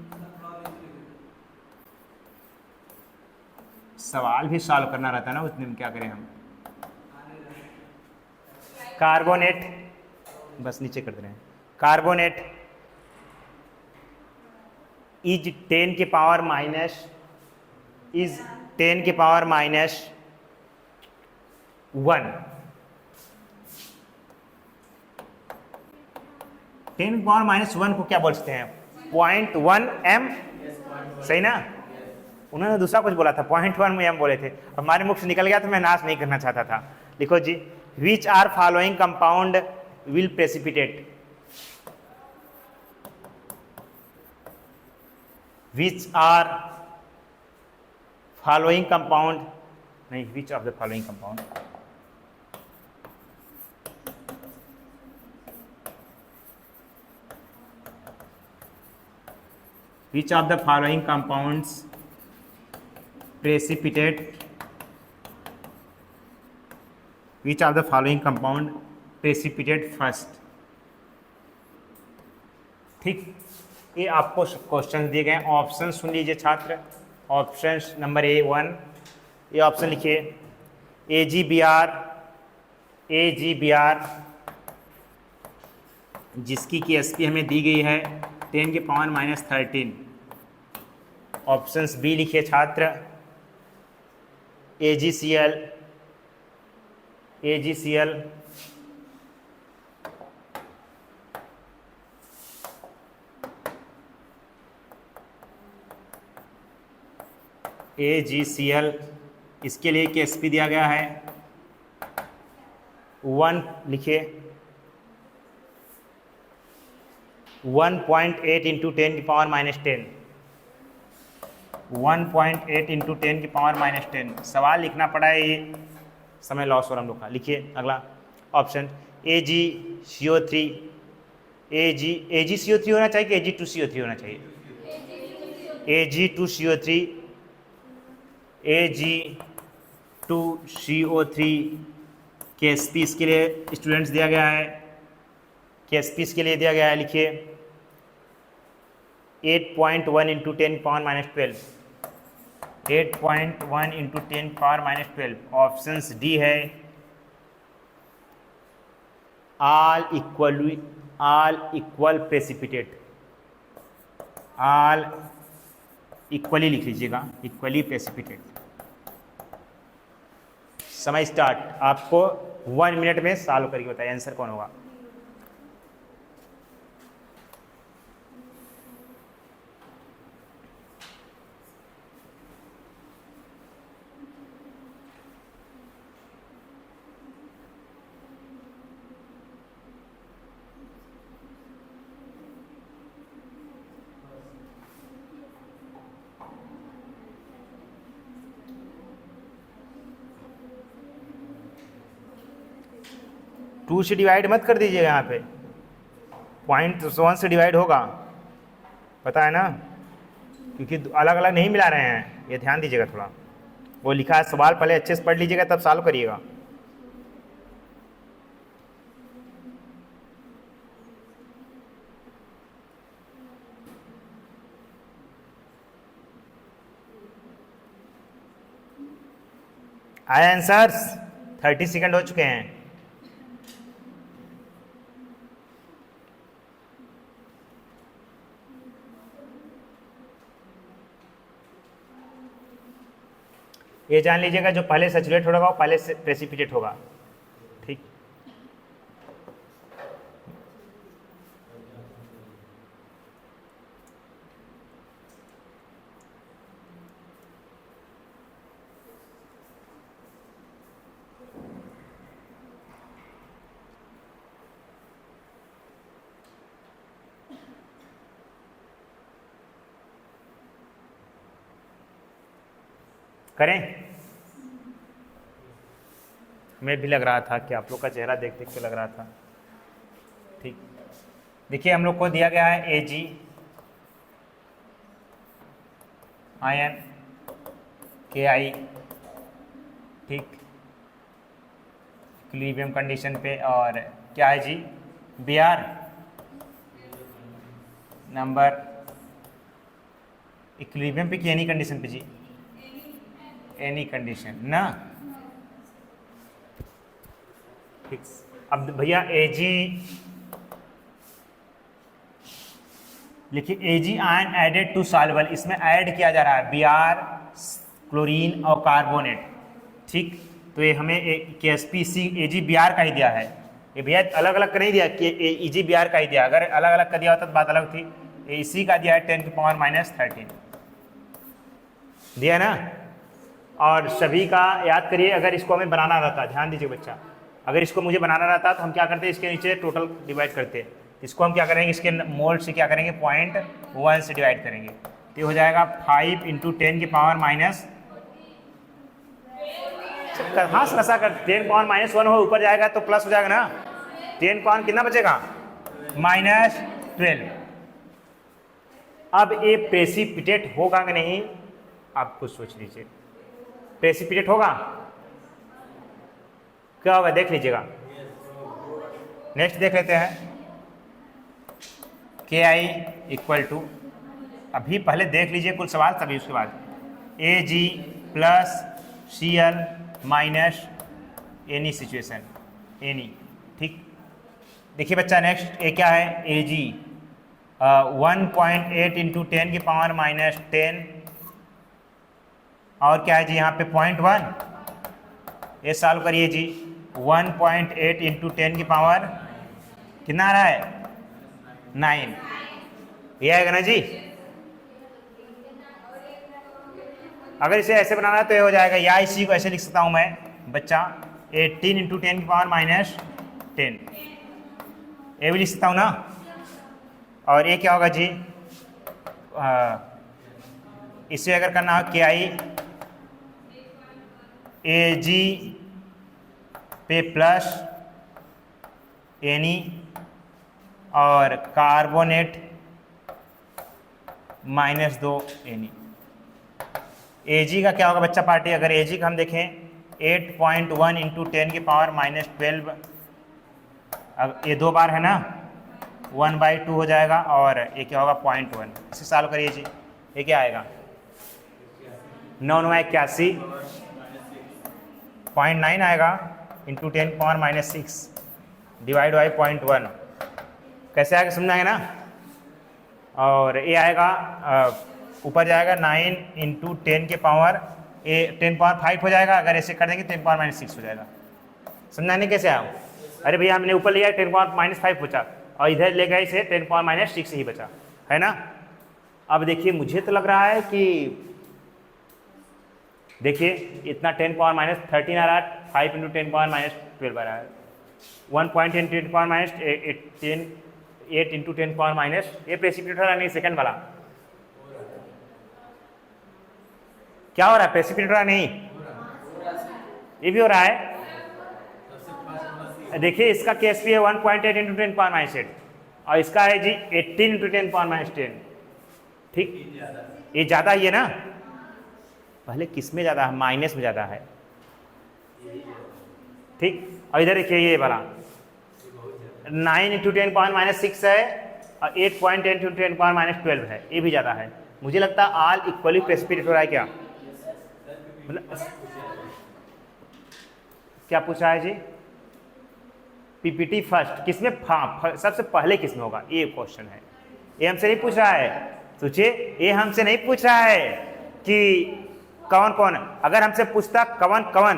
सवाल भी सॉल्व करना रहता है ना, उतने में क्या करें हम। कार्बोनेट, बस नीचे कर दे रहे हैं। कार्बोनेट इज 10 की पावर माइनस, इज 10 की पावर माइनस 1। 10 की पावर माइनस 1 को क्या बोलते हैं? 0.1 m, सही ना? उन्होंने दूसरा कुछ बोला था, 0.1 m बोले थे, हमारे मुख से निकल गया तो मैं नाश नहीं करना चाहता था। लिखो जी, which are following compound will precipitate, which are following compound, नहीं, which of the following compound, which of the following compounds precipitate, which of the following compound precipitate first। ठीक, ये आपको क्वेश्चन दिए गए हैं। ऑप्शन सुन लीजिए छात्र। ऑप्शन नंबर A1, ये ऑप्शन लिखिए, AgBr, AgBr जिसकी की एसपी हमें दी गई है 10 की पावर माइनस 13। ऑप्शंस बी लिखिए छात्र, AgCl, AgCl AgCl, इसके लिए कि एसपी दिया गया है 1, लिखिए 1.8 इंटू 10 की पावर माइनस 10, 1.8 इंटू 10 की पावर माइनस 10। सवाल लिखना पड़ा है, ये समय लॉस हो रहा हम लोग का। लिखिए अगला ऑप्शन, AgCO3, AgCO3 होना चाहिए कि Ag2CO3 होना चाहिए? Ag2CO3, Ag2CO3 के एसपी इसके लिए स्टूडेंट्स दिया गया है, के एसपी इसके लिए दिया गया है, लिखिए 8.1 into 10 power minus 12, 8.1 into 10 power minus 12। Options D है all equal precipitate, all equally लिख लीजिएगा, इक्वली प्रेसिपिटेट। समय स्टार्ट, आपको 1 मिनट में सॉल्व करके बताइए आंसर कौन होगा। टू से डिवाइड मत कर दीजिएगा, यहाँ पे 0.1 से डिवाइड होगा, पता है ना, क्योंकि अलग अलग नहीं मिला रहे हैं, ये ध्यान दीजिएगा थोड़ा। वो लिखा है सवाल पहले अच्छे से पढ़ लीजिएगा तब सॉल्व करिएगा। आए आंसर्स? 30 सेकंड हो चुके हैं। ये जान लीजिएगा, जो पहले सैचुरेट होगा वो पहले से प्रेसिपिटेट होगा। ठीक, करें? हमें भी लग रहा था कि आप लोग का चेहरा देख देख के लग रहा था। ठीक, देखिए हम लोग को दिया गया है Ag आयन Ki, ठीक, इक्विलिब्रियम कंडीशन पे, और क्या है जी, Br नंबर इक्विलिब्रियम पे कि एनी कंडीशन पे जी? एनी कंडीशन ना, ठीक। अब भैया Ag लिखिए, Ag ion added to soluble, इसमें ऐड किया जा रहा है Br, क्लोरीन और कार्बोनेट, ठीक। तो ये हमें KSPC AgBr का ही दिया है, ये भैया अलग अलग का नहीं दिया कि AgBr का ही दिया, अगर अलग अलग का दिया होता तो बात अलग थी। इसी का दिया है 10⁻⁻13 दिया ना। और सभी का याद करिए, अगर इसको हमें बनाना रहता, ध्यान दीजिए बच्चा, अगर इसको मुझे बनाना रहता तो हम क्या करते, इसके नीचे टोटल डिवाइड करते, इसको हम क्या करेंगे, इसके मोल से क्या करेंगे 0.1 से डिवाइड करेंगे, तो हो जाएगा 5 × 10⁻⁻, हाँ नशा कर 10⁻⁻1 हो, ऊपर जाएगा तो प्लस हो जाएगा ना, 10 पावर कितना बचेगा -12। अब ये प्रेसिपिटेट होगा कि नहीं, आप कुछ सोच लीजिए, प्रेसिपिटेट होगा क्या होगा, देख लीजिएगा। नेक्स्ट देख लेते हैं, Ki = अभी पहले देख लीजिए कुल सवाल, तभी उसके बाद Ag + Cl - any situation, any, ठीक। देखिए बच्चा, नेक्स्ट ये क्या है, Ag 1.8 × 10⁻⁻10 और क्या है जी यहाँ पे 0.1, ये सॉल्व करिए जी, 1.8 × 10⁻, कितना आ रहा है 9, ये आएगा ना जी। अगर इसे ऐसे बनाना है तो ये हो जाएगा, या इसी को ऐसे लिख सकता हूँ मैं बच्चा 18 × 10⁻⁻10, ये भी लिख सकता हूँ ना। और ये क्या होगा जी, इसे अगर करना हो Ki Ag पे प्लस एनी और कार्बोनेट -2 एनी। Ag का क्या होगा बच्चा पार्टी, अगर Ag का हम देखें 8.1 × 10⁻12, अब ये 2 बार है ना, 1/2 हो जाएगा, और ये क्या होगा 0.1, इसे सॉल्व करिए जी, ये क्या आएगा 981, 0.9 आएगा × 10⁻6 डिवाइड बाई 0.1, कैसे आएगा समझ आएगा ना। और ये आएगा ऊपर जाएगा 9 × 10⁻5 हो जाएगा, अगर ऐसे कर देंगे 10⁻6 हो जाएगा, समझा नहीं कैसे आया। अरे भैया हमने ऊपर लिया 10⁻5 बचा, और इधर ले गए इसे 10⁻6 ही बचा, है ना। अब देखिए, मुझे तो लग रहा है कि देखिए इतना 10⁻13 आ रहा है, 5 × 10⁻12 आ रहा है, 1.10 × 10⁻18 8 × 10⁻, ये प्रेसिपिटेट हो रहा नहीं, सेकंड वाला क्या हो रहा है, प्रेसिपिटेट हो रहा नहीं, ये भी हो रहा है। देखिए इसका KSP है 1.8 × 10⁻8 और इसका है जी 18 × 10⁻10, ठीक, ये ज़्यादा ही है ना। पहले किस में ज़्यादा है, माइनस में ज़्यादा है, ठीक। और इधर देखिए ये वाला 9 × 10⁻6 है और 8.10 × 10⁻12 है, ये भी ज़्यादा है। मुझे लगता है ऑल इक्वली प्रेसिपिटेट हो रहा है क्या, क्या पूछा है जी, PPT फर्स्ट किसमें, सबसे पहले किसमें होगा, ये क्वेश्चन है। ये हमसे नहीं पूछ रहा है, सोचिए, ये हमसे नहीं पूछ रहा है कि कौन कौन, अगर हमसे पूछता कौन कौन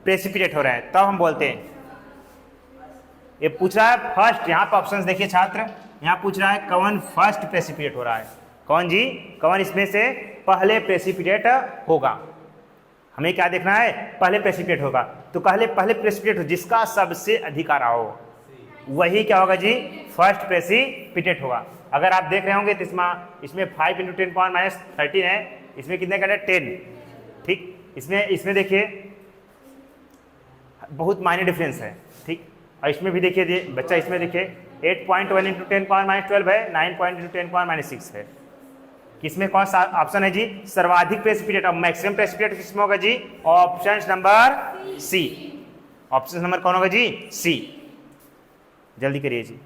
प्रेसिपिटेट हो रहा है तब हम बोलते हैं। ये पूछ रहा है फर्स्ट, यहाँ पर ऑप्शंस देखिए छात्र, यहाँ पूछ रहा है कौन फर्स्ट प्रेसिपिटेट हो रहा है, कौन जी, कौन इसमें से पहले प्रेसिपिटेट होगा। हमें क्या देखना है, पहले प्रेसिपिटेट होगा, तो पहले प्रेसिपिटेट हो जिसका सबसे अधिक आ रहा हो, वही क्या होगा जी, फर्स्ट प्रेसिपिटेट होगा। अगर आप देख रहे होंगे तो इसमें 5 × 10⁻13 है, इसमें कितने का है 10, ठीक। इसमें देखिए बहुत माइनर डिफरेंस है, ठीक। और इसमें भी देखिए बच्चा, इसमें देखिए 8.1 × 10⁻12 है, 9 × 10⁻6 है। किसमें कौन सा ऑप्शन है जी, सर्वाधिक प्रेसिपिटेट, और मैक्सिमम प्रेसिपिटेट किसमें होगा जी, option number C. Option number कौन होगा जी, सी। जल्दी करिए जी।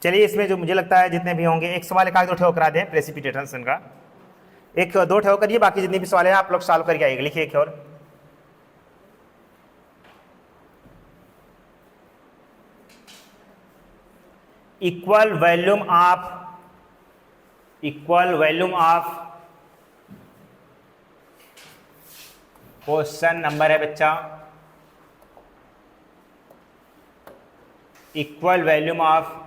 चलिए इसमें जो मुझे लगता है जितने भी होंगे एक सवाल एक आध दो ठो करा दें प्रेसिपिटेशन का, एक दो ठो करिए, बाकी जितने भी सवाल है आप लोग सॉल्व करके आइएगा। लिखिए एक और, equal volume of question number है बच्चा, equal volume of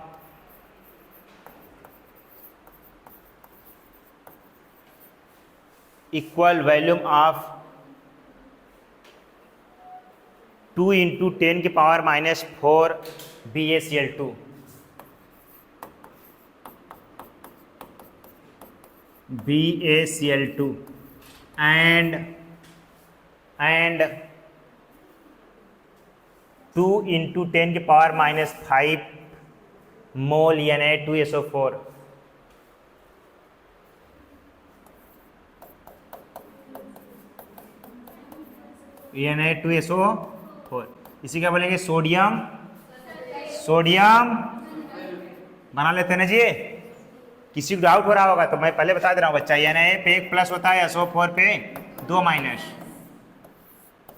equal volume of 2 into 10 की पावर -4 BaCl2 and 2 इंटू 10 की पावर -5 मोल Na2SO4 Na2SO4, इसी क्या बोलेंगे, सोडियम बना लेते हैं ना जी। किसी को डाउट हो रहा होगा तो मैं पहले बता दे रहा हूँ बच्चा, Na पे एक प्लस होता है, SO4 पे 2 माइनस।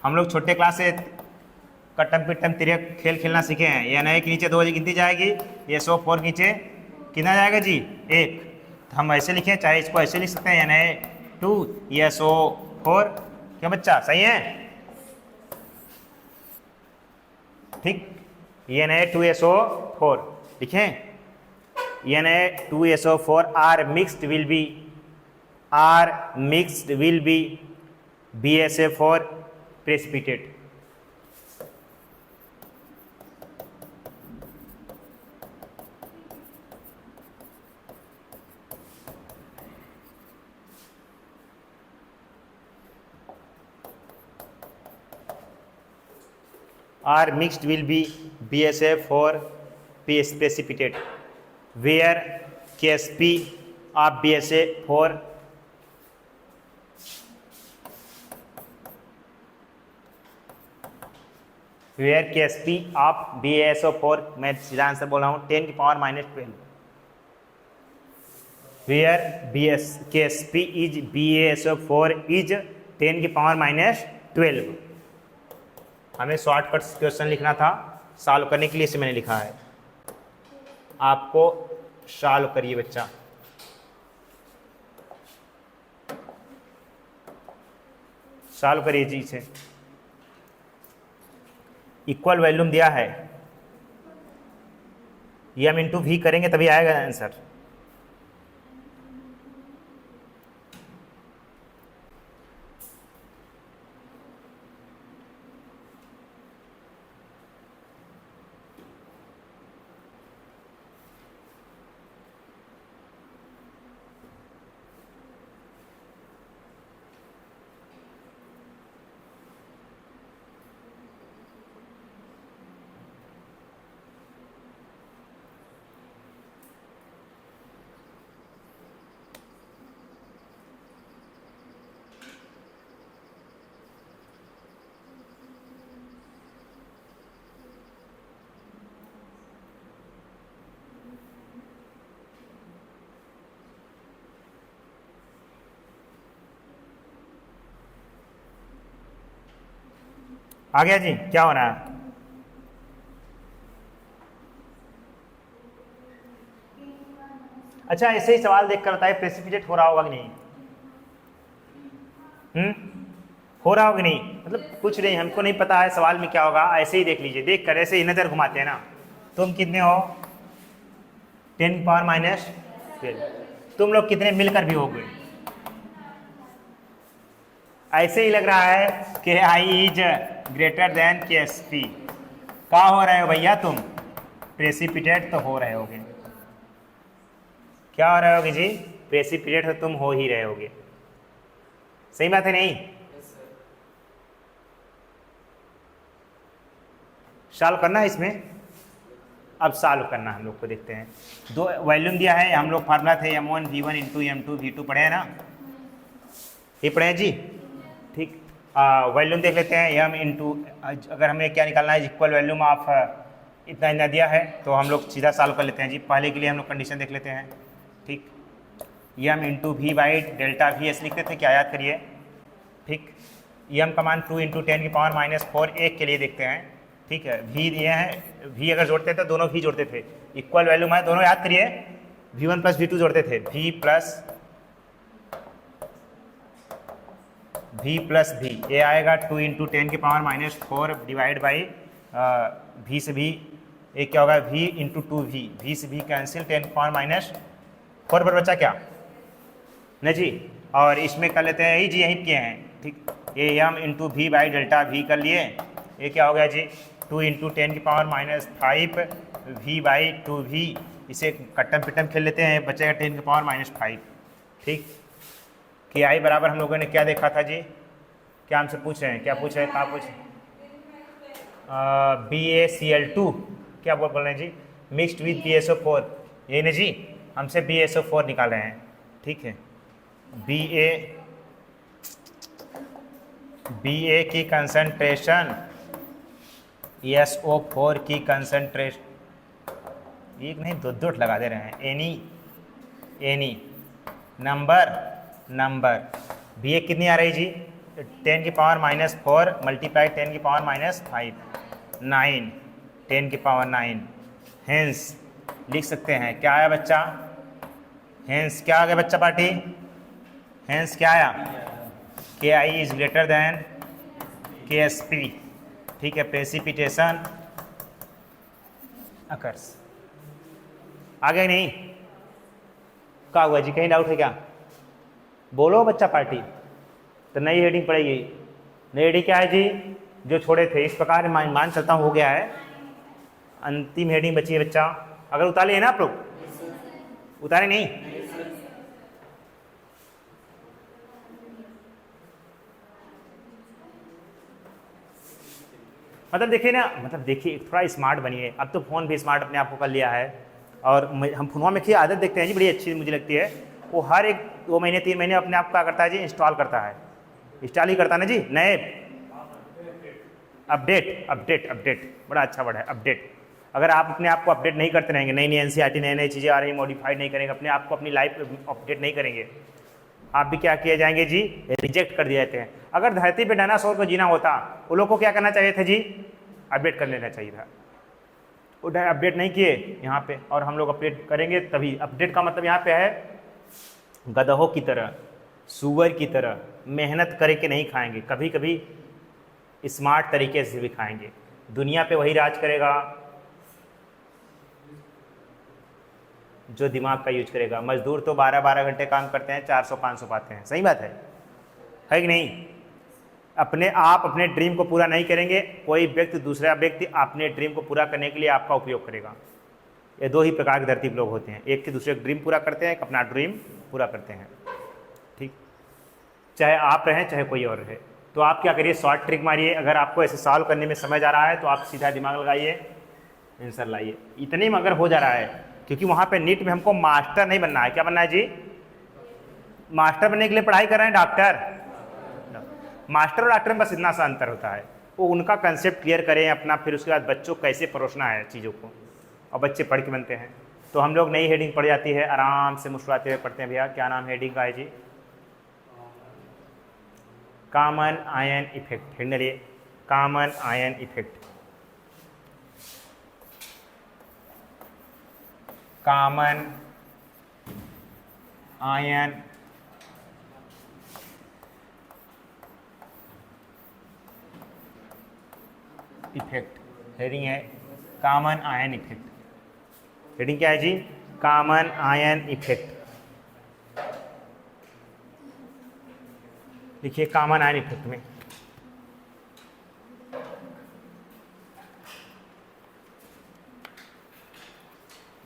हम लोग छोटे क्लास से कट्टम पिट्टम तिरक खेल खेलना सीखे हैं। Na के नीचे 2 गिनती जाएगी, SO4 नीचे कितना जाएगा जी, 1। तो हम ऐसे लिखें, चाहे इसको ऐसे लिख सकते हैं, Na2 SO4, क्या बच्चा सही है, ठीक। Na2SO4 लिखें, Na2SO4 are mixed will be BaSF4 precipitate। are mixed will be BaSF4 precipitate where Ksp of BaSF4 मैं सीधा आंसर बोल रहा हूँ, 10 की power -12 where Ksp is BaSF4 is 10 की पावर -12। हमें शॉर्टकट क्वेश्चन लिखना था, सॉल्व करने के लिए इसे मैंने लिखा है, आपको सॉल्व करिए बच्चा। सॉल्व करिए जी इसे, इक्वल वॉल्यूम दिया है, ये हम इंटू V करेंगे तभी आएगा आंसर। आ गया जी, क्या हो रहा है, अच्छा ऐसे ही सवाल देखकर बताइए प्रेसिपिटेट हो रहा होगा कि नहीं, हो रहा होगा नहीं, मतलब कुछ नहीं, हमको नहीं पता है सवाल में क्या होगा, ऐसे ही देख लीजिए, देख कर ऐसे ही नजर घुमाते हैं ना। तुम कितने हो, 10 पावर -12, तुम लोग कितने मिलकर भी हो गए, ऐसे ही लग रहा है कि I is greater than Ksp। क्या हो रहे हो भैया तुम, प्रेसिपिटेट तो हो रहे होगे, क्या हो रहे होगे जी, प्रेसिपिटेट तो तुम हो ही रहे होगे, सही बात है नहीं। सॉल्व करना है इसमें, अब सॉल्व करना हम लोग को, देखते हैं। 2 वॉल्यूम दिया है, हम लोग फार्मूला थे M1 V1 into M2 V2 पढ़े हैं ना, ये पढ़े हैं जी, ठीक। वॉल्यूम देख लेते हैं, M इंटू, अगर हमें क्या निकालना है, इक्वल वॉल्यूम ऑफ इतना इतना दिया है तो हम लोग सीधा सॉल्व कर लेते हैं जी। पहले के लिए हम लोग कंडीशन देख लेते हैं। ठीक, M into V by delta V as लिखते थे, क्या याद करिए। ठीक, यम का मान 2 × 10⁻⁴ एक के लिए देखते हैं। ठीक है, वी ये है, वी अगर जोड़ते तो दोनों वी जोड़ते थे, इक्वल वैल्यू में दोनों याद करिए, v1 + v2 जोड़ते थे, v प्लस v, ये आएगा 2 × 10⁻⁴ डिवाइड बाई v से v, ये क्या होगा v × 2v, v से v कैंसिल, 10⁻⁴ पर बचा क्या नहीं जी। और इसमें कर लेते हैं जी, यही किए हैं। ठीक, ये M into V by delta V कर लिए, ये क्या हो गया जी 2 × 10⁻⁵ v बाई 2v, इसे कट्टम पिट्टम खेल लेते हैं, बचेगा 10⁻⁵। ठीक, कि आई बराबर हम लोगों ने क्या देखा था जी, क्या हमसे पूछ रहे हैं, क्या पूछ रहे हैं, कहाँ पूछे BaCl2, क्या बोल रहे हैं जी, मिक्सड विद BaSO4, ये नहीं जी, हमसे BaSO4 निकाल रहे हैं। ठीक है, Ba की कंसंट्रेशन SO4 की कंसंट्रेशन, एक नहीं दो दो लगा दे रहे हैं, एनी नंबर Ba कितनी आ रही जी 10⁻⁴ मल्टीप्लाई 10⁻⁵ 9, 10⁹, हेंस लिख सकते हैं क्या आया बच्चा, हेंस क्या आ गया बच्चा पार्टी, हेंस क्या आया, Ki is greater than Ksp। ठीक है, प्रेसिपिटेशन अकर्स। आ गया नहीं, क्या हुआ जी, कहीं डाउट है क्या, बोलो बच्चा पार्टी। तो नई हेडिंग पड़ेगी, नई हेडिंग क्या है जी, जो छोड़े थे इस प्रकार मान चलता हूँ हो गया है। अंतिम हेडिंग बची है बच्चा, अगर उतारे है ना आप लोग, उतारे नहीं, मतलब देखिए ना, मतलब देखिए थोड़ा स्मार्ट बनिए। अब तो फ़ोन भी स्मार्ट अपने आप को कर लिया है, और हम फोनवा में की आदत देखते हैं जी, बड़ी अच्छी मुझे लगती है। वो हर एक 2 महीने 3 महीने अपने आप क्या करता है जी, इंस्टॉल करता है, इंस्टॉल ही करता है ना जी, नए अपडेट बड़ा अच्छा वर्ड है अपडेट। अगर आप अपने आप को अपडेट नहीं करते रहेंगे, नई नई NCERT नई चीज़ें आ रही, मॉडिफाइड नहीं करेंगे, अपने आप को अपनी लाइफ अपडेट नहीं करेंगे, आप भी क्या किए जाएंगे जी, रिजेक्ट कर दिए जाते हैं। अगर धरती पे डायनासोर को जीना होता, वो लोग को क्या करना चाहिए था जी, अपडेट कर लेना चाहिए था। वो अपडेट नहीं किए यहाँ पे, और हम लोग अपडेट करेंगे तभी। अपडेट का मतलब यहाँ पे है गधों की तरह, सूअर की तरह मेहनत करके नहीं खाएंगे, कभी कभी स्मार्ट तरीके से भी खाएंगे। दुनिया पे वही राज करेगा जो दिमाग का यूज करेगा। मजदूर तो 12-12 घंटे काम करते हैं, 400-500 पाते हैं, सही बात है कि नहीं। अपने आप अपने ड्रीम को पूरा नहीं करेंगे, कोई व्यक्ति दूसरा व्यक्ति अपने ड्रीम को पूरा करने के लिए आपका उपयोग करेगा। ये 2 ही प्रकार के धरती पे लोग होते हैं, एक के दूसरे का ड्रीम पूरा करते हैं, एक अपना ड्रीम पूरा करते हैं। ठीक, चाहे आप रहें चाहे कोई और रहे। तो आप क्या करिए, शॉर्ट ट्रिक मारिए। अगर आपको ऐसे सॉल्व करने में समझ आ रहा है तो आप सीधा दिमाग लगाइए, आंसर लाइए। इतने में अगर हो जा रहा है, क्योंकि वहाँ पे नीट में हमको मास्टर नहीं बनना है, क्या बनना है जी, मास्टर बनने के लिए पढ़ाई कर रहे हैं, डॉक्टर। मास्टर और डॉक्टर में बस इतना सा अंतर होता है, वो उनका कंसेप्ट क्लियर करें अपना, फिर उसके बाद बच्चों को कैसे परोसना है चीज़ों को, और बच्चे पढ़ के बनते हैं। तो हम लोग नई हेडिंग पढ़ जाती है, आराम से मुस्कुराते हुए पढ़ते हैं। भैया क्या नाम हेडिंग का है जी, कॉमन आयन इफेक्ट। हिंडलिए, common ion effect, common ion effect. Heading है कॉमन आयन इफेक्ट। हेडिंग क्या है जी, कॉमन आयन इफेक्ट। देखिए कॉमन आयन इफेक्ट में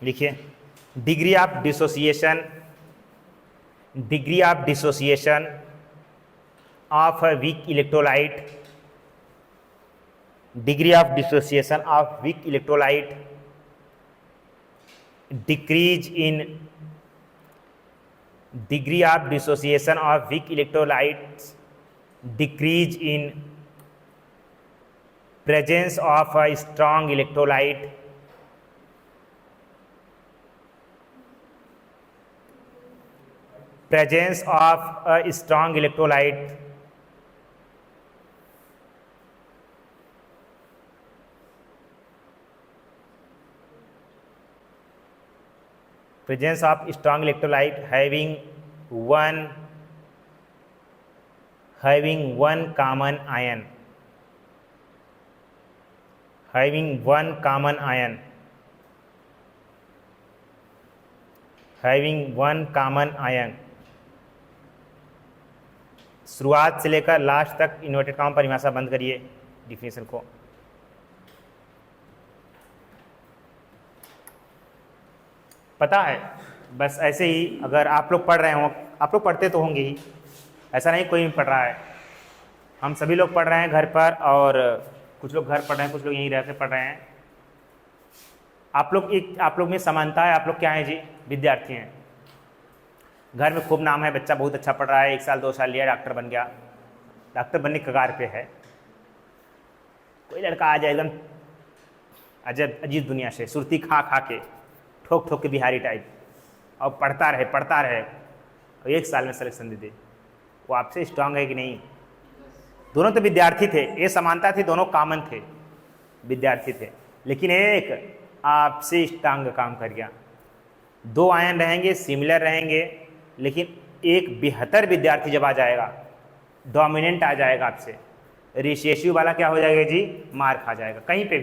लिखिए degree of dissociation of a weak electrolyte, degree of dissociation of weak electrolyte decrease in degree of dissociation of weak electrolytes, decrease in presence of a strong electrolyte, presence of a strong electrolyte, presence of strong electrolyte having one common ion, having one common ion, having one common ion। शुरुआत से लेकर लास्ट तक इन्वर्टेड कॉमा परिभाषा बंद करिए डिफिनेशन को। पता है, बस ऐसे ही अगर आप लोग पढ़ रहे हो, आप लोग पढ़ते तो होंगे ही, ऐसा नहीं कोई नहीं पढ़ रहा है, हम सभी लोग पढ़ रहे हैं घर पर, और कुछ लोग घर पढ़ रहे हैं, कुछ लोग यहीं रह के पढ़ रहे हैं। आप लोग में समानता है, आप लोग क्या हैं जी, विद्यार्थी हैं। घर में खूब नाम है, बच्चा बहुत अच्छा पढ़ रहा है, 1 साल 2 साल लिया, डॉक्टर बन गया, डॉक्टर बनने की कगार पे है। कोई लड़का आ जाए एकदम अजीब दुनिया से, सुरती खा खा के, ठोक ठोक के बिहारी टाइप, और पढ़ता रहे और 1 साल में सिलेक्शन दे दे, वो आपसे स्ट्रांग है कि नहीं? दोनों तो विद्यार्थी थे, ये समानता थी, दोनों कॉमन थे, विद्यार्थी थे, लेकिन एक आपसे स्ट्रांग काम कर गया। 2 आयन रहेंगे, सिमिलर रहेंगे, लेकिन एक बेहतर विद्यार्थी जब आ जाएगा, डोमिनेंट आ जाएगा आपसे, रिसेसिव वाला क्या हो जाएगा जी, मार खा जाएगा, कहीं पे भी